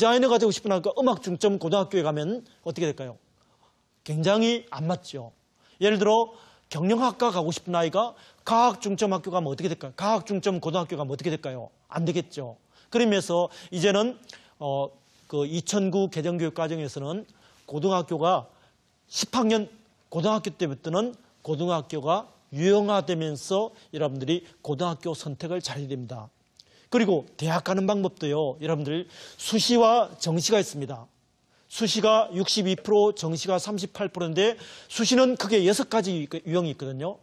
디자이너가 되고 싶은 아이가 음악 중점 고등학교에 가면 어떻게 될까요? 굉장히 안 맞죠. 예를 들어 경영학과 가고 싶은 아이가 과학 중점 학교 가면 어떻게 될까요? 과학 중점 고등학교 가면 어떻게 될까요? 안 되겠죠. 그러면서 이제는 그 2009 개정교육과정에서는 고등학교가 10학년 고등학교 때부터는 고등학교가 유형화되면서 여러분들이 고등학교 선택을 잘해야 됩니다. 그리고 대학 가는 방법도요. 여러분들 수시와 정시가 있습니다. 수시가 62%, 정시가 38%인데 수시는 크게 6가지 유형이 있거든요.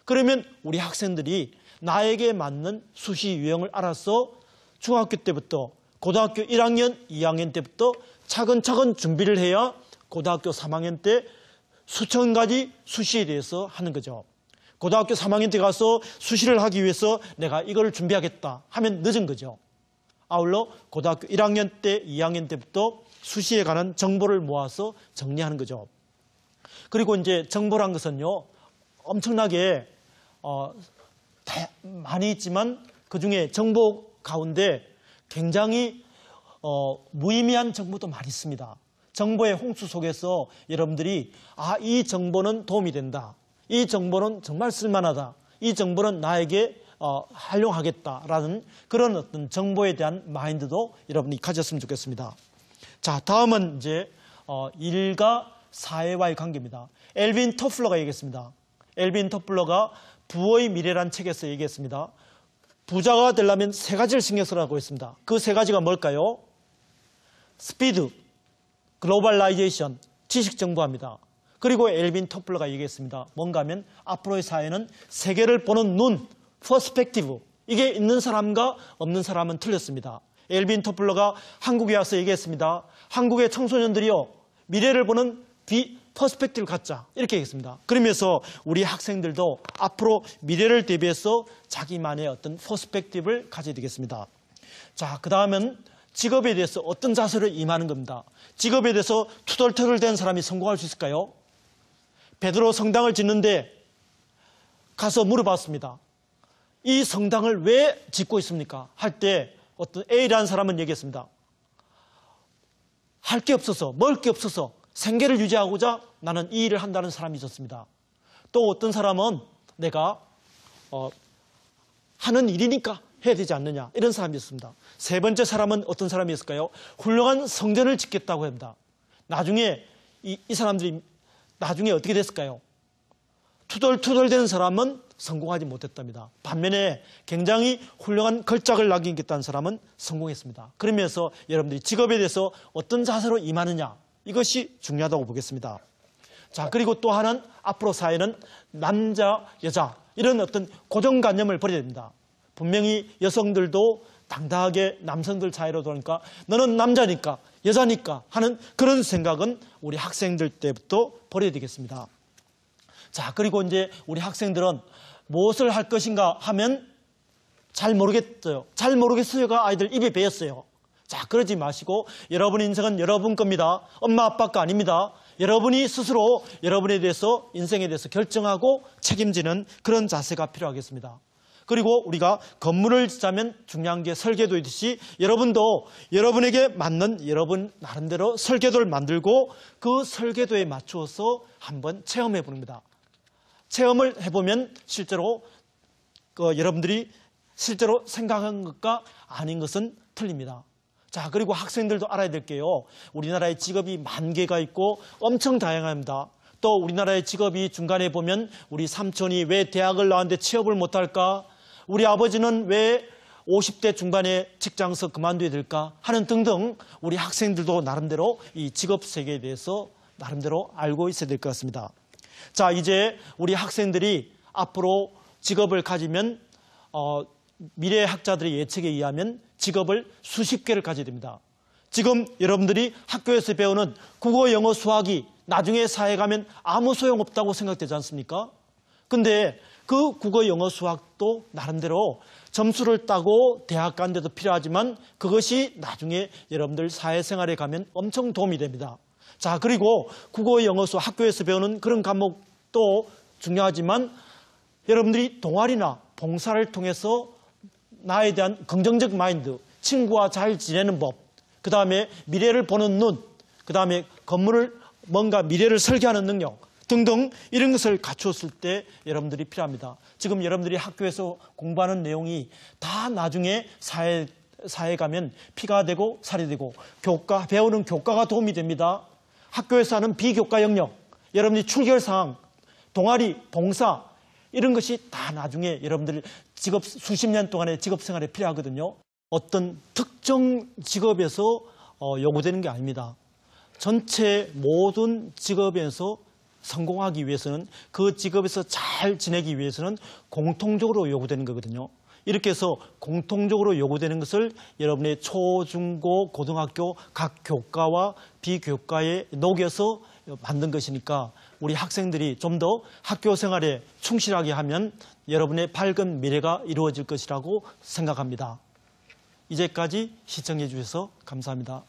그러면 우리 학생들이 나에게 맞는 수시 유형을 알아서 중학교 때부터 고등학교 1학년, 2학년 때부터 차근차근 준비를 해야 고등학교 3학년 때 수천 가지 수시에 대해서 하는 거죠. 고등학교 3학년 때 가서 수시를 하기 위해서 내가 이걸 준비하겠다 하면 늦은 거죠. 아울러 고등학교 1학년 때, 2학년 때부터 수시에 관한 정보를 모아서 정리하는 거죠. 그리고 이제 정보란 것은요, 엄청나게 많이 있지만 그 중에 정보 가운데 굉장히 무의미한 정보도 많이 있습니다. 정보의 홍수 속에서 여러분들이 이 정보는 도움이 된다. 이 정보는 정말 쓸만하다. 이 정보는 나에게 활용하겠다라는 그런 어떤 정보에 대한 마인드도 여러분이 가졌으면 좋겠습니다. 자, 다음은 이제 일과 사회와의 관계입니다. 엘빈 터플러가 얘기했습니다. 엘빈 터플러가 부의 미래란 책에서 얘기했습니다. 부자가 되려면 3가지를 신경 쓰라고 했습니다. 그 3가지가 뭘까요? 스피드, 글로벌라이제이션, 지식 정보화입니다. 그리고 엘빈 터플러가 얘기했습니다. 뭔가 하면 앞으로의 사회는 세계를 보는 눈, 퍼스펙티브, 이게 있는 사람과 없는 사람은 틀렸습니다. 엘빈 터플러가 한국에 와서 얘기했습니다. 한국의 청소년들이요, 미래를 보는 퍼스펙티브를 갖자, 이렇게 얘기했습니다. 그러면서 우리 학생들도 앞으로 미래를 대비해서 자기만의 어떤 퍼스펙티브를 가져야 되겠습니다. 자, 그 다음은 직업에 대해서 어떤 자세로 임하는 겁니다. 직업에 대해서 투덜투덜 사람이 성공할 수 있을까요? 베드로 성당을 짓는데 가서 물어봤습니다. 이 성당을 왜 짓고 있습니까? 할 때 어떤 A라는 사람은 얘기했습니다. 할 게 없어서, 먹을 게 없어서 생계를 유지하고자 나는 이 일을 한다는 사람이 있었습니다. 또 어떤 사람은 내가 하는 일이니까 해야 되지 않느냐, 이런 사람이 있습니다. 3번째 사람은 어떤 사람이었을까요? 훌륭한 성전을 짓겠다고 합니다. 나중에 이 사람들이 나중에 어떻게 됐을까요? 투덜투덜대는 사람은 성공하지 못했답니다. 반면에 굉장히 훌륭한 걸작을 남기겠다는 사람은 성공했습니다. 그러면서 여러분들이 직업에 대해서 어떤 자세로 임하느냐, 이것이 중요하다고 보겠습니다. 자, 그리고 또 하나는 앞으로 사회는 남자, 여자, 이런 어떤 고정관념을 버려야 됩니다. 분명히 여성들도 당당하게 남성들 사이로 도니까 너는 남자니까 여자니까 하는 그런 생각은 우리 학생들 때부터 버려야 되겠습니다. 자, 그리고 이제 우리 학생들은 무엇을 할 것인가 하면 잘 모르겠어요. 잘 모르겠어요가 아이들 입에 배었어요. 자, 그러지 마시고 여러분 인생은 여러분 겁니다. 엄마 아빠 거 아닙니다. 여러분이 스스로 여러분에 대해서 인생에 대해서 결정하고 책임지는 그런 자세가 필요하겠습니다. 그리고 우리가 건물을 짓자면 중요한 게 설계도 있듯이 여러분도 여러분에게 맞는 여러분 나름대로 설계도를 만들고 그 설계도에 맞추어서 한번 체험해 봅니다. 체험을 해보면 실제로 여러분들이 실제로 생각한 것과 아닌 것은 틀립니다. 자, 그리고 학생들도 알아야 될 게요. 우리나라의 직업이 10,000개가 있고 엄청 다양합니다. 또 우리나라의 직업이 중간에 보면 우리 삼촌이 왜 대학을 나왔는데 취업을 못할까? 우리 아버지는 왜 50대 중반에 직장에서 그만둬야 될까? 하는 등등 우리 학생들도 나름대로 이 직업 세계에 대해서 나름대로 알고 있어야 될 것 같습니다. 자, 이제 우리 학생들이 앞으로 직업을 가지면 미래 학자들의 예측에 의하면 직업을 수십 개를 가져야 됩니다. 지금 여러분들이 학교에서 배우는 국어, 영어, 수학이 나중에 사회에 가면 아무 소용없다고 생각되지 않습니까? 근데 그 국어, 영어, 수학도 나름대로 점수를 따고 대학 가는 데도 필요하지만 그것이 나중에 여러분들 사회생활에 가면 엄청 도움이 됩니다. 자, 그리고 국어, 영어, 수학 학교에서 배우는 그런 과목도 중요하지만 여러분들이 동아리나 봉사를 통해서 나에 대한 긍정적 마인드, 친구와 잘 지내는 법, 그 다음에 미래를 보는 눈, 그 다음에 건물을 뭔가 미래를 설계하는 능력 등등 이런 것을 갖추었을 때 여러분들이 필요합니다. 지금 여러분들이 학교에서 공부하는 내용이 다 나중에 사회에 가면 피가 되고 살이 되고 배우는 교과가 도움이 됩니다. 학교에서 하는 비교과 영역, 여러분들이 출결사항, 동아리, 봉사 이런 것이 다 나중에 여러분들 직업 수십 년 동안의 직업 생활에 필요하거든요. 어떤 특정 직업에서 요구되는 게 아닙니다. 전체 모든 직업에서 성공하기 위해서는 그 직업에서 잘 지내기 위해서는 공통적으로 요구되는 거거든요. 이렇게 해서 공통적으로 요구되는 것을 여러분의 초, 중, 고, 고등학교 각 교과와 비교과에 녹여서 만든 것이니까 우리 학생들이 좀 더 학교 생활에 충실하게 하면 여러분의 밝은 미래가 이루어질 것이라고 생각합니다. 이제까지 시청해 주셔서 감사합니다.